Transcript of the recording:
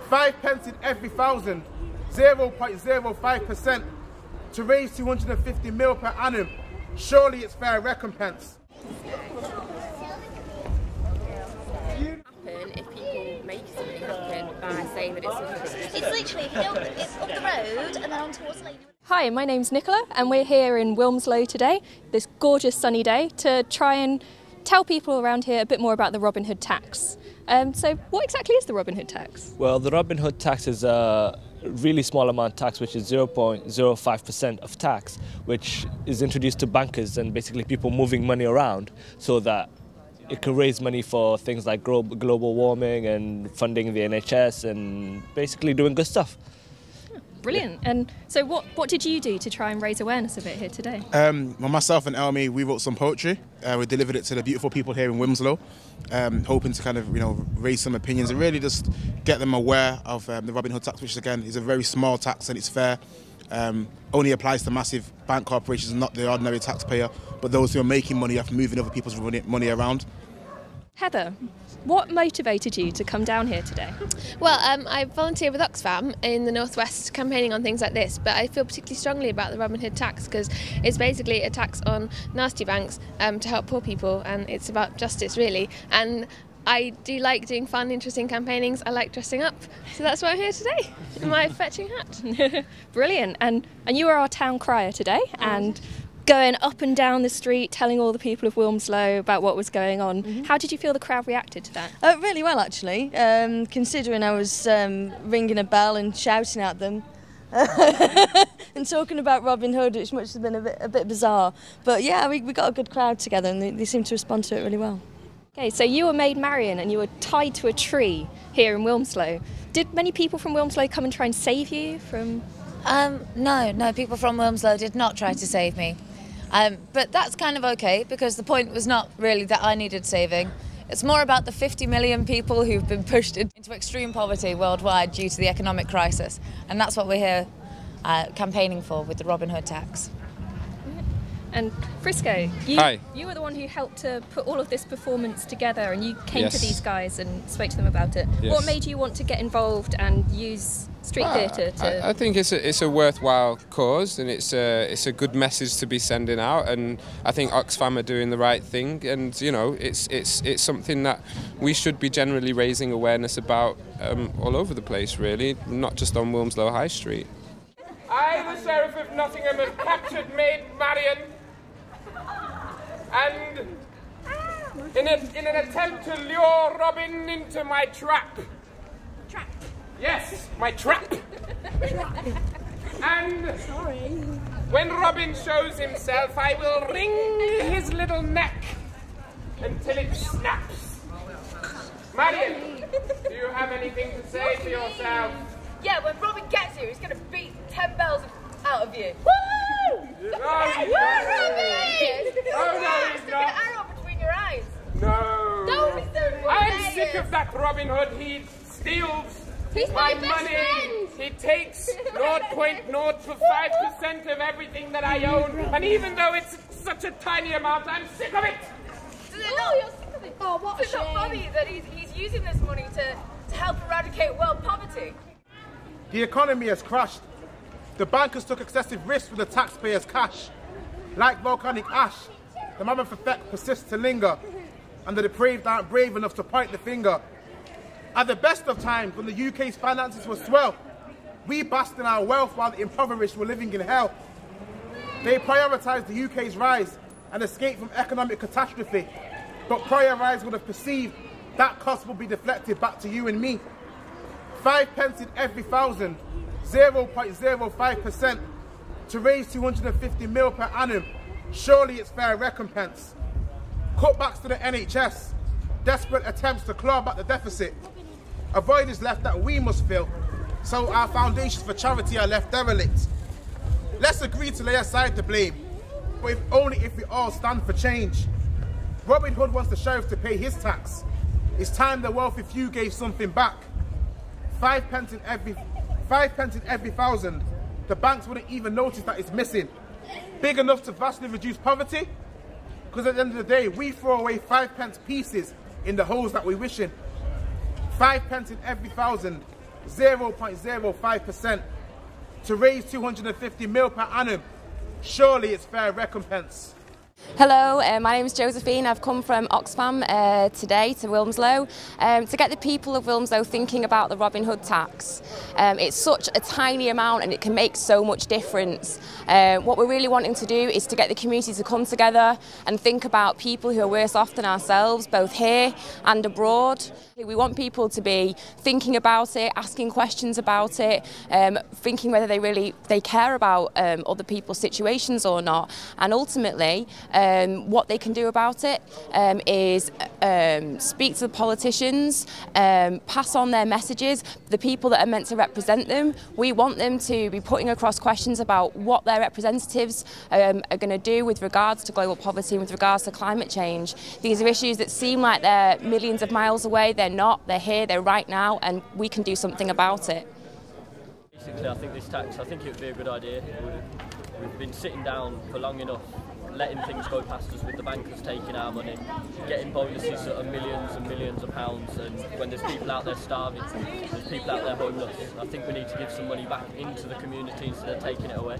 5 pence in every 1,000, 0.05%, to raise 250 mil per annum. Surely it's fair recompense. If people make something happen by saying that it's something. It's literally, if you don't, it's up the road and then on towards the lake. Hi, my name's Nicola and we're here in Wilmslow today, this gorgeous sunny day, to try and tell people around here a bit more about the Robin Hood tax. So what exactly is the Robin Hood tax? Well, the Robin Hood tax is a really small amount of tax, which is 0.05% of tax, which is introduced to bankers and basically people moving money around so that it can raise money for things like global warming and funding the NHS and basically doing good stuff. Brilliant. And so what did you do to try and raise awareness of it here today? Myself and Elmi, we wrote some poetry. We delivered it to the beautiful people here in Wilmslow, hoping to kind of, raise some opinions and really just get them aware of the Robin Hood tax, which again is a very small tax and it's fair. Only applies to massive bank corporations, not the ordinary taxpayer, but those who are making money off moving other people's money around. Heather, what motivated you to come down here today? Well, I volunteer with Oxfam in the Northwest campaigning on things like this, but I feel particularly strongly about the Robin Hood tax because it's basically a tax on nasty banks to help poor people, and it's about justice really. And I do like doing fun, interesting campaignings. I like dressing up, so that's why I'm here today in my fetching hat. Brilliant. And you were our town crier today, and going up and down the street telling all the people of Wilmslow about what was going on. How did you feel the crowd reacted to that? Really well, actually, considering I was ringing a bell and shouting at them and talking about Robin Hood, which must have been a bit bizarre. But yeah, we got a good crowd together and they seemed to respond to it really well. Okay, so you were Maid Marian and you were tied to a tree here in Wilmslow. Did many people from Wilmslow come and try and save you from... No, people from Wilmslow did not try to save me. But that's kind of okay, because the point was not really that I needed saving. It's more about the 50 million people who've been pushed into extreme poverty worldwide due to the economic crisis. And that's what we're here campaigning for with the Robin Hood tax. And Frisco, you were the one who helped to put all of this performance together, and you came to these guys and spoke to them about it. Yes. What made you want to get involved and use street theatre to... I think it's a worthwhile cause, and it's a good message to be sending out, and I think Oxfam are doing the right thing, and it's something that we should be generally raising awareness about all over the place, really, not just on Wilmslow High Street. I, the Sheriff of Nottingham, have captured Maid Marian, and in an attempt to lure Robin into my trap. Trap? Yes, my trap. And when Robin shows himself, I will wring his little neck until it snaps. Marian, do you have anything to say for yourself? Yeah, when Robin gets here, he's going to beat 10 bells out of you. Woo! No, Robin! Oh, no, he's not. An arrow between your eyes. No. Don't be so I'm sick of that Robin Hood. He steals my money. He takes 0.05% of everything that I own. And even though it's such a tiny amount, I'm sick of it. You're sick of it. Oh, what a shame. It's not funny that he's using this money to help eradicate world poverty. The economy has crashed. The bankers took excessive risks with the taxpayers' cash. Like volcanic ash, the mammoth effect persists to linger, and the depraved aren't brave enough to point the finger. At the best of times, when the UK's finances were swell, we basked in our wealth while the impoverished were living in hell. They prioritised the UK's rise and escape from economic catastrophe, but prior rise would have perceived that cost will be deflected back to you and me. 5 pence in every 1,000, 0.05%, to raise 250 mil per annum. Surely it's fair recompense. Cutbacks to the NHS, desperate attempts to claw back the deficit. A void is left that we must fill, so our foundations for charity are left derelict. Let's agree to lay aside the blame, but only if we all stand for change. Robin Hood wants the sheriff to pay his tax. It's time the wealthy few gave something back. 5 pence in every 1,000, the banks wouldn't even notice that it's missing. Big enough to vastly reduce poverty? Because at the end of the day, we throw away 5 pence pieces in the holes that we wish in. 5 pence in every 1,000, 0.05%, to raise 250 mil per annum. Surely it's fair recompense. Hello, my name is Josephine. I've come from Oxfam today to Wilmslow to get the people of Wilmslow thinking about the Robin Hood tax. It's such a tiny amount and it can make so much difference. What we're really wanting to do is to get the community to come together and think about people who are worse off than ourselves, both here and abroad. We want people to be thinking about it, asking questions about it, thinking whether they care about other people's situations or not, and ultimately what they can do about it is speak to the politicians, pass on their messages, the people that are meant to represent them. We want them to be putting across questions about what their representatives are going to do with regards to global poverty and with regards to climate change. These are issues that seem like they're millions of miles away. They're not. They're here. They're right now, and we can do something about it. Basically, I think this tax, it would be a good idea. We've been sitting down for long enough, letting things go past us with the bankers taking our money, getting bonuses that are millions and millions of pounds, and when there's people out there starving, there's people out there homeless. I think we need to give some money back into the community instead of taking it away.